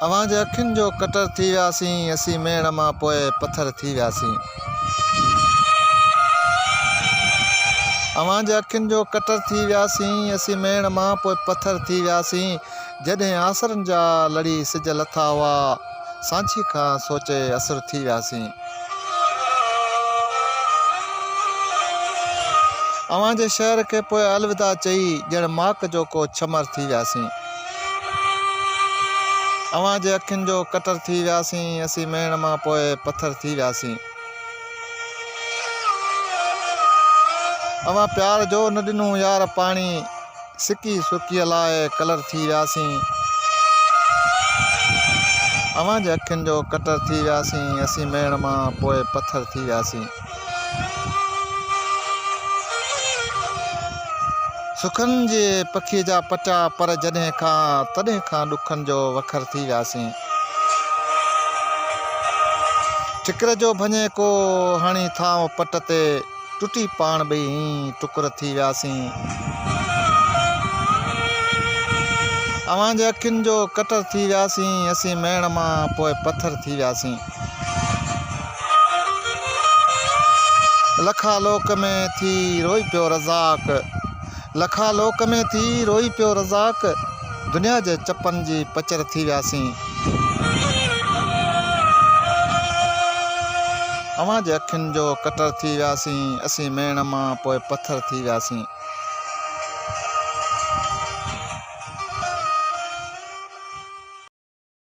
अवां जे अखियुनि जो कटर थी वियासीं, असीं मेण मां पोइ पत्थर थी वियासीं। अवां जे अखियुनि जो कटर थी वियासीं, असीं मेण मां पोइ पत्थर थी वियासीं। जॾहिं आसरनि जा लड़ी सिज लथा हुआ, सांची खां सोचे असुर थी वियासीं। अवां जे शहर खे पोइ अलविदा चई, ॼण माक जो को छमर थी वियासीं। अवां जे अखियुनि जो कटर थी वियासीं, असीं मेण मां पोइ पत्थर थी वियासीं। अवां प्यार जो न ॾिनूं यार पाणी, सिकी सुकीअ लाइ कलर थी वियासीं। अवां जे अखियुनि जो कटर थी वियासीं, असीं मेण मां पोइ पत्थर थी वियासीं। सुखनि जे पखीअ जा पटिया, पर तॾहिं खां ॾुखनि जो वखर थी वियासीं। ठिकर जो भञे को हणी थांव पट ते, टुटी पाण ॿई टुकर थी वियासीं। अवां जे अखियुनि जो कटर थी वियासीं, असीं मेण मां पोइ पत्थर थी वियासीं। लखा लोक में थी रोई पियो रज़ाक, लखा लोक में थी रोई पियो रज़ाक, दुनिया जे चपनि जी पचर थी वियासीं। अवां जे अखियुनि जो कटर थी वियासीं, असीं मेण मां पोइ पत्थर थी वियासीं।